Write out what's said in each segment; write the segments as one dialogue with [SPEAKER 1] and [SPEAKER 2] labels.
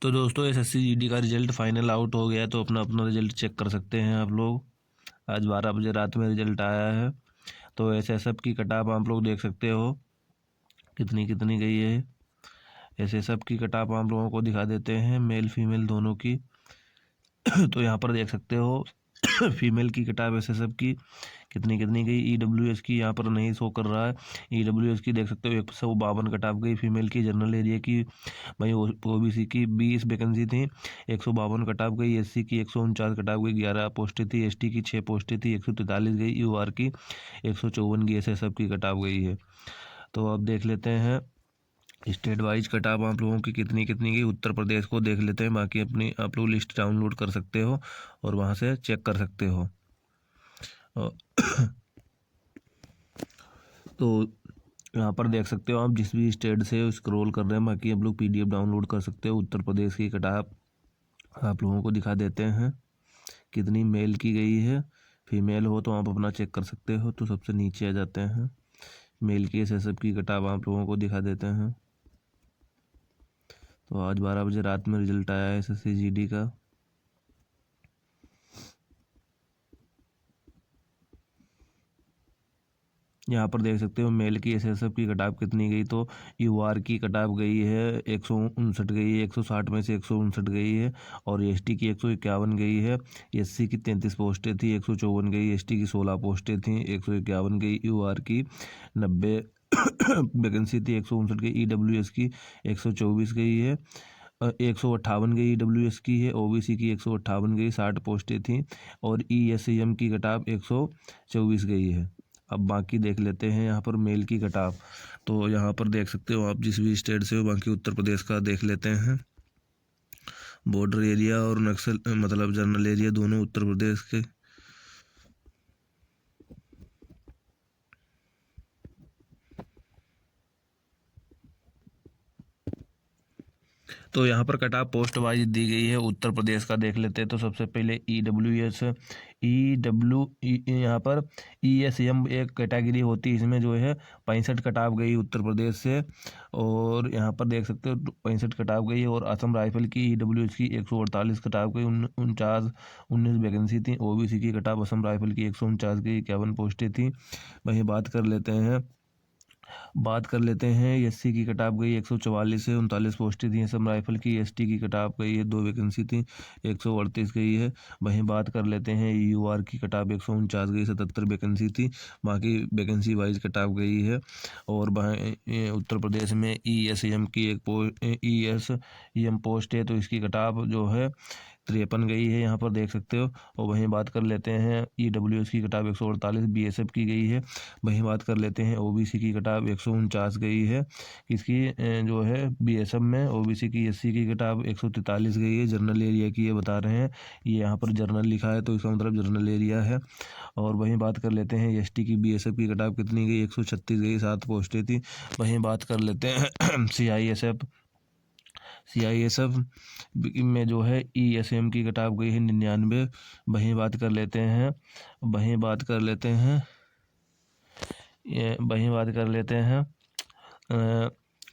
[SPEAKER 1] तो दोस्तों SSC GD का रिजल्ट फाइनल आउट हो गया है, तो अपना अपना रिजल्ट चेक कर सकते हैं आप लोग। आज 12 बजे रात में रिजल्ट आया है। तो एसएसएफ की कटाप आप लोग देख सकते हो कितनी कितनी गई है। एसएसएफ की कटाप आप लोगों को दिखा देते हैं, मेल फीमेल दोनों की। तो यहाँ पर देख सकते हो फीमेल की कटाप एसएसएफ की कितनी कितनी गई। ईडब्ल्यूएस की यहाँ पर नहीं शो कर रहा है। ईडब्ल्यूएस की देख सकते हो 152 कटाप गई फीमेल की। जनरल एरिया की वहीं ओबीसी की 20 वैकेंसी थी, 152 कटाप गई। एससी की 149 कटाप गई, 11 पोस्टें थी। एसटी की 6 पोस्टें थी, 143 गई। यूआर की 154 की। एसएसएफ की कटाप गई है। तो अब देख लेते हैं स्टेट वाइज कटाप आप लोगों की कितनी कितनी गई। उत्तर प्रदेश को देख लेते हैं, बाकी अपनी आप लोग लिस्ट डाउनलोड कर सकते हो और वहाँ से चेक कर सकते हो। तो यहाँ पर देख सकते हो आप जिस भी स्टेट से स्क्रॉल कर रहे हैं, बाकी आप लोग पीडीएफ डाउनलोड कर सकते हो। उत्तर प्रदेश की कटाप आप लोगों को दिखा देते हैं कितनी मेल की गई है। फीमेल हो तो आप अपना चेक कर सकते हो। तो सबसे नीचे आ जाते हैं, मेल की एसएसएफ की कटाप आप लोगों को दिखा देते हैं। तो आज 12 बजे रात में रिजल्ट आया है एसएससी जीडी का। यहाँ पर देख सकते हो मेल की एसएसएफ की कटाप कितनी गई। तो यूआर की कटाप गई है 159 गई है, 160 में से 159 गई है। और एसटी की 151 गई है। एससी की 33 पोस्टें थी, 154 गई। एसटी की 16 पोस्टें थी, 151 गई। यूआर की 90 वैकेंसी थी, 159 गई। ईडब्ल्यूएस की 124 गई है, 158 गई ईडब्ल्यूएस की है। ओबीसी की 158 गई, 60 पोस्टें थी। और ईएससीएम की कटाप 124 गई है। अब बाकी देख लेते हैं यहाँ पर मेल की कटाप। तो यहाँ पर देख सकते हो आप जिस भी स्टेट से हो, बाकी उत्तर प्रदेश का देख लेते हैं। बॉर्डर एरिया और नक्सल मतलब जनरल एरिया दोनों उत्तर प्रदेश के। तो यहाँ पर कटाप पोस्ट वाइज दी गई है। उत्तर प्रदेश का देख लेते हैं। तो सबसे पहले यहाँ पर ईएसएम एक कैटेगरी होती है, इसमें जो है 65 कटाप गई उत्तर प्रदेश से। और यहाँ पर देख सकते हो 65 कटाप गई। और असम राइफल की ईडब्ल्यूएस की 148 कटाप गई, 19 वैकेंसी थी। ओबीसी की कटाप असम राइफल की 149 गई, 51 पोस्टें थी। वहीं बात कर लेते हैं एससी की कटाप गई 144 से, 39 पोस्टें थी असम राइफल की। एसटी की कटाप गई है 2 वैकेंसी थी, 138 गई है। वहीं बात कर लेते हैं यूआर की कटाप 149 गई, 77 वैकेंसी थी। बाकी वैकेंसी वाइज कटाप गई है। और उत्तर प्रदेश में ईएसएम की ईएसएम पोस्ट है, तो इसकी कटाप जो है 53 गई है, यहाँ पर देख सकते हो। और वहीं बात कर लेते हैं ईडब्ल्यूएस की कटाप 148 बीएसएफ की गई है। वहीं बात कर लेते हैं ओबीसी की कटाप 149 गई है। इसकी जो है बीएसएफ में। ओबीसी की एससी की कटाप 143 गई है। जनरल एरिया की ये बता रहे हैं, ये यहाँ पर जनरल लिखा है तो इसका मतलब जनरल एरिया है। और वहीं बात कर लेते हैं एसटी की बीएसएफ की कटाप कितनी गई, 136 गई, 7 पोस्टें थी। वहीं बात कर लेते हैं सीआईएसएफ में जो है ईएसएम की कटाप गई है 99। वहीं बात कर लेते हैं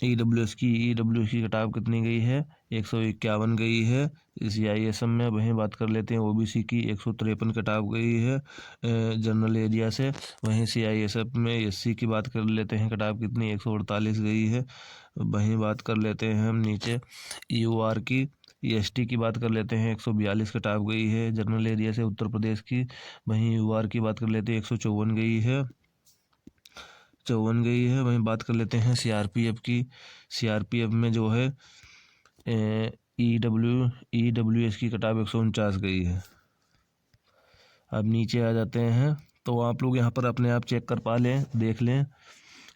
[SPEAKER 1] ईडब्ल्यूएस की कटाप कितनी गई है, 151 गई है सीआईएसएम में। वहीं बात कर लेते हैं ओबीसी की 153 कटाप गई है जनरल एरिया से। वहीं सीआईएसएफ में एससी की बात कर लेते हैं, कटाप कितनी 148 गई है। वहीं बात कर लेते हैं हम नीचे यूआर की। एसटी की बात कर लेते हैं, 142 कटाप गई है जनरल एरिया से उत्तर प्रदेश की। वहीं यूआर की बात कर लेते हैं, 154 गई है, 54 गई है। वहीं बात कर लेते हैं सीआरपीएफ की। सीआरपीएफ में जो है ईडब्ल्यूएस की कटाप 149 गई है। अब नीचे आ जाते हैं, तो आप लोग यहाँ पर अपने आप चेक कर पा लें, देख लें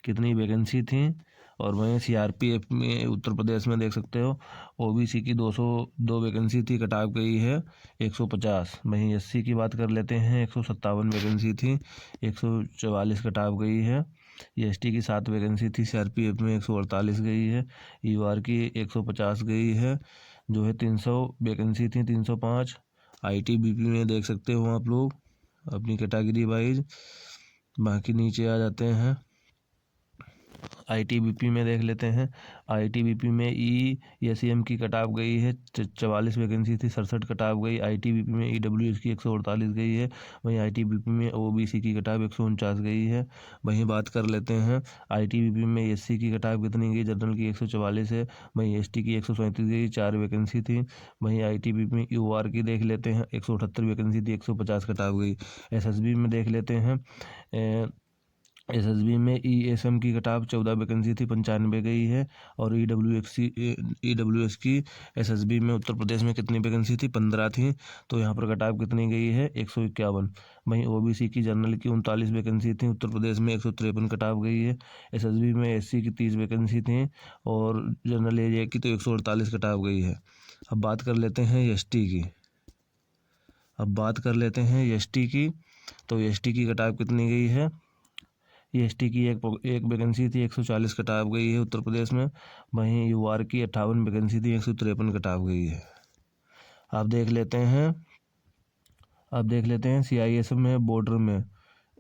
[SPEAKER 1] कितनी वैकेंसी थी। और वहीं सीआरपीएफ में उत्तर प्रदेश में देख सकते हो ओबीसी की 202 वैकेंसी थी, कटाप गई है 150। वहीं एससी की बात कर लेते हैं, 157 वैकेंसी थी, 144 कटाप गई है। एसटी की 7 वैकेंसी थी, सीआरपीएफ में 148 गई है। यूआर की 150 गई है, जो है 300 वैकेंसी थी, 305। आईटीबीपी में देख सकते हो आप लोग अपनी कैटेगरी वाइज। बाकी नीचे आ जाते हैं, आईटीबीपी में देख लेते हैं। आईटीबीपी में ईएसईएम की कटाव गई है 44 वैकेंसी थी, 67 कटाव गई। आईटीबीपी में ईडब्ल्यूएस की 148 गई है। वहीं आईटीबीपी में ओबीसी की कटाव 149 गई है। वहीं बात कर लेते हैं आईटीबीपी में एससी की कटाव कितनी गई, जनरल की 144 है। वहीं एसटी की 137 गई, 4 वैकेंसी थी। वहीं आईटीबीपी में यूआर की देख लेते हैं 178 वैकेंसी थी, 150 कटाव गई। एसएसबी में देख लेते हैं एसएसबी में ईएसएम की कटाव 14 वैकेंसी थी, 95 गई है। और ईडब्ल्यूएस की एसएसबी में उत्तर प्रदेश में कितनी वैकेंसी थी, 15 थी। तो यहाँ पर कटाव कितनी गई है, 151। वहीं ओबीसी की जनरल की 39 वैकेंसी थी, उत्तर प्रदेश में 153 कटाव गई है। एसएसबी में एससी की 30 वैकेंसी थी और जनरल एरिया की तो 148 कटाव गई है। अब बात कर लेते हैं एसटी की। तो एसटी की कटाव कितनी गई है, एसटी की एक वैकेंसी थी, 140 कटाव गई है उत्तर प्रदेश में। वहीं यूआर की 58 वैकेंसी थी, 153 कटाव गई है। आप देख लेते हैं सीआईएसएम में बॉर्डर में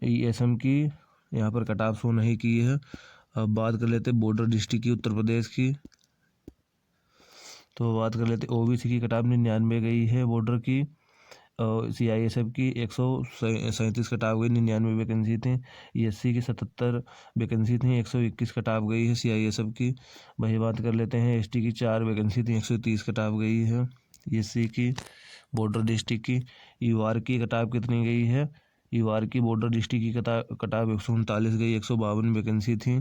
[SPEAKER 1] ईएसएम की यहाँ पर कटाव शो नहीं की है। अब बात कर लेते हैं बॉर्डर डिस्ट्रिक्ट की उत्तर प्रदेश की। तो बात कर लेते हैं ओबीसी की कटाव 99 गई है बॉर्डर की। सीआईएसएफ की 137 कटाव गई, 99 वैकेंसी थी। ईएससी की 77 वैकेंसी थी, 121 कटाव गई है सीआईएसएफ की। वही बात कर लेते हैं एसटी की 4 वैकेंसी थी, 130 कटाव गई है ईएससी की बॉर्डर डिस्ट्रिक्ट की। यूआर की कटाव कितनी गई है, यूआर की बॉर्डर डिस्ट्रिक्ट की कटाव 139 गई, 152 वैकेंसी थी।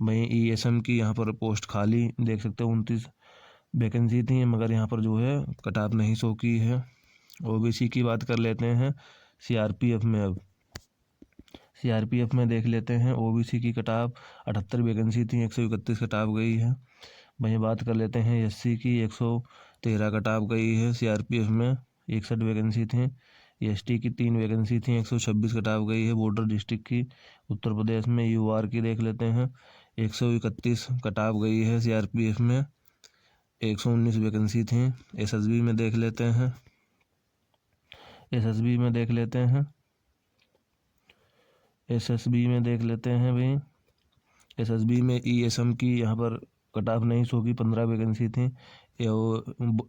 [SPEAKER 1] वहीं ईएसएम की यहाँ पर पोस्ट खाली देख सकते हो 29 वैकेंसी थी, मगर यहाँ पर जो है कटाव नहीं शो की है। ओबीसी की बात कर लेते हैं सीआरपीएफ में। अब सीआरपीएफ में देख लेते हैं ओबीसी की कटाव 78 वैकेंसी थी, 131 कटाव गई है। वहीं बात कर लेते हैं एससी की 113 कटाव गई है सीआरपीएफ में, 61 वैकेंसी थी। एसटी की 3 वैकेंसी थी, 126 कटाव गई है बॉर्डर डिस्ट्रिक्ट की उत्तर प्रदेश में। यूआर की देख लेते हैं 131 कटाव गई है सीआरपीएफ में, 119 वैकेंसी थी। एसएसबी में देख लेते हैं भाई एसएसबी में ईएसएम की यहाँ पर कटाव नहीं शो की, 15 वैकेंसी थी।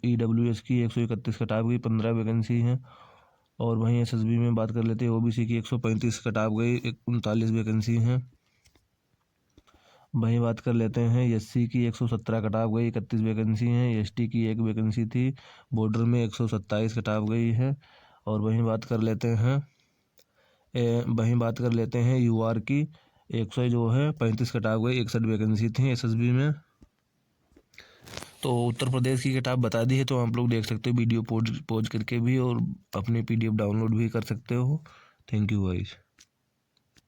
[SPEAKER 1] ईडब्ल्यूएस की 131 कटाव गई, 15 वैकेंसी हैं। और वहीं एसएसबी में बात कर लेते हैं ओबीसी की 135 कटाव गई, 39 वैकेंसी हैं। वहीं बात कर लेते हैं एससी की 117 कटाव गई, 31 वैकेंसी हैं। एसटी की 1 वैकेंसी थी, बॉर्डर में 127 कटाव गई है। और वहीं बात कर लेते हैं यूआर की 35 कटाव गई, 61 वैकेंसी थी एसएसबी में। तो उत्तर प्रदेश की कटाव बता दी है, तो आप लोग देख सकते हो वीडियो पॉज करके भी और अपनी पीडीएफ डाउनलोड भी कर सकते हो। Thank you guys.